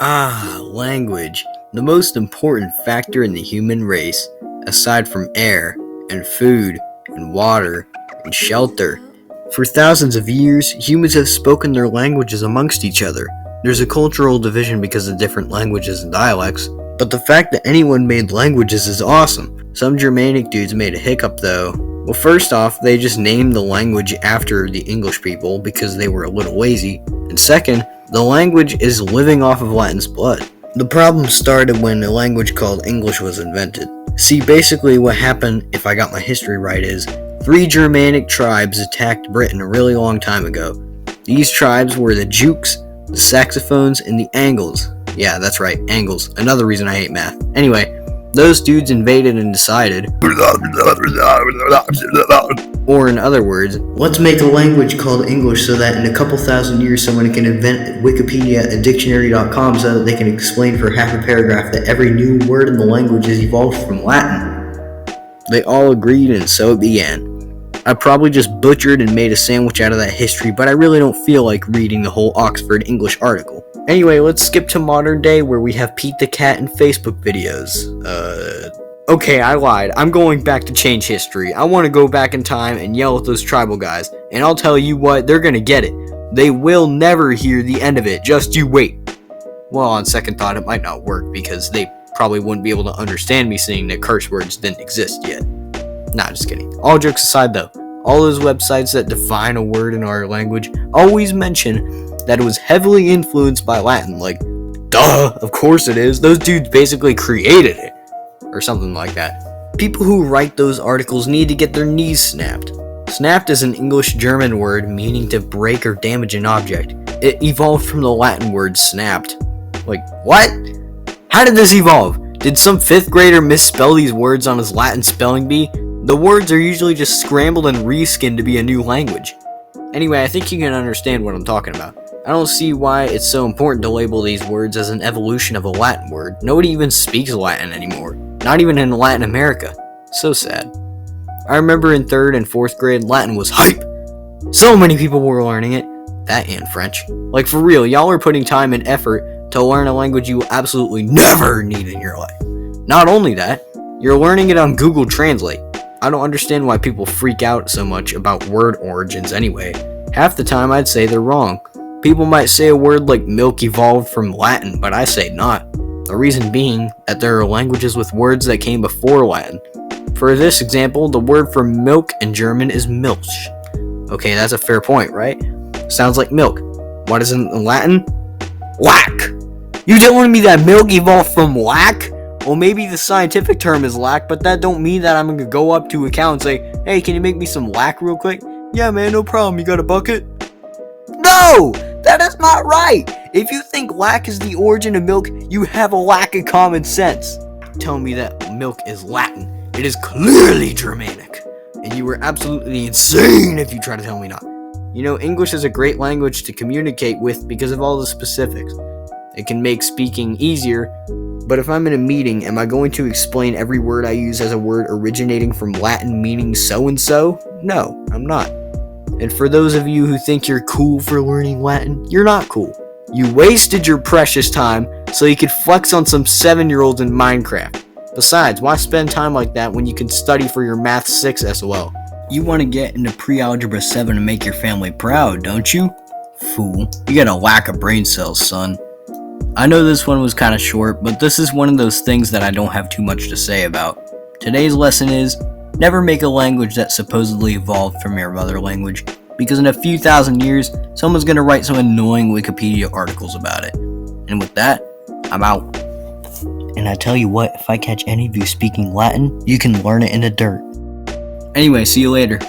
Language. The most important factor in the human race, aside from air, and food, and water, and shelter. For thousands of years, humans have spoken their languages amongst each other. There's a cultural division because of different languages and dialects, but the fact that anyone made languages is awesome. Some Germanic dudes made a hiccup though. Well, first off, they just named the language after the English people because they were a little lazy, and second, the language is living off of Latin's blood. The problem started when a language called English was invented. See, basically what happened, if I got my history right, is 3 Germanic tribes attacked Britain a really long time ago. These tribes were the Jukes, the Saxophones, and the Angles. Yeah, that's right, Angles. Another reason I hate math. Anyway, those dudes invaded and decided, or in other words, let's make a language called English so that in a couple thousand years someone can invent Wikipedia and dictionary.com so that they can explain for half a paragraph that every new word in the language is evolved from Latin. They all agreed, and so it began. I probably just butchered and made a sandwich out of that history, but I really don't feel like reading the whole Oxford English article. Anyway, let's skip to modern day where we have Pete the Cat and Facebook videos. Okay, I lied. I'm going back to change history. I want to go back in time and yell at those tribal guys, and I'll tell you what, they're gonna get it. They will never hear the end of it, just you wait. Well, on second thought, it might not work because they probably wouldn't be able to understand me saying that curse words didn't exist yet. Nah, just kidding. All jokes aside though, all those websites that define a word in our language always mention that it was heavily influenced by Latin, like, duh, of course it is, those dudes basically created it, or something like that. People who write those articles need to get their knees snapped. Snapped is an English-German word meaning to break or damage an object. It evolved from the Latin word snapped. Like, what? How did this evolve? Did some 5th grader misspell these words on his Latin spelling bee? The words are usually just scrambled and reskinned to be a new language. Anyway, I think you can understand what I'm talking about. I don't see why it's so important to label these words as an evolution of a Latin word. Nobody even speaks Latin anymore. Not even in Latin America. So sad. I remember in 3rd and 4th grade, Latin was hype. So many people were learning it. That and French. Like for real, y'all are putting time and effort to learn a language you will absolutely never need in your life. Not only that, you're learning it on Google Translate. I don't understand why people freak out so much about word origins anyway. Half the time I'd say they're wrong. People might say a word like milk evolved from Latin, but I say not. The reason being that there are languages with words that came before Latin. For this example, the word for milk in German is Milch. Okay, that's a fair point, right? Sounds like milk. What is it in Latin? Lack! You telling me that milk evolved from lack? Well, maybe the scientific term is lack, but that don't mean that I'm gonna go up to a cow and say, hey, can you make me some lack real quick? Yeah, man, no problem. You got a bucket? No! That is not right! If you think lack is the origin of milk, you have a lack of common sense. Tell me that milk is Latin. It is clearly Germanic. And you were absolutely insane if you try to tell me not. You know, English is a great language to communicate with because of all the specifics. It can make speaking easier, but if I'm in a meeting, am I going to explain every word I use as a word originating from Latin meaning so-and-so? No, I'm not. And for those of you who think you're cool for learning Latin, you're not cool. You wasted your precious time so you could flex on some 7-year-olds in Minecraft. Besides, why spend time like that when you can study for your Math 6 SOL? You want to get into Pre-Algebra 7 and make your family proud, don't you? Fool, you got a lack of brain cells, son. I know this one was kind of short, but this is one of those things that I don't have too much to say about. Today's lesson is, never make a language that supposedly evolved from your mother language, because in a few thousand years, someone's going to write some annoying Wikipedia articles about it. And with that, I'm out. And I tell you what, if I catch any of you speaking Latin, you can learn it in the dirt. Anyway, see you later.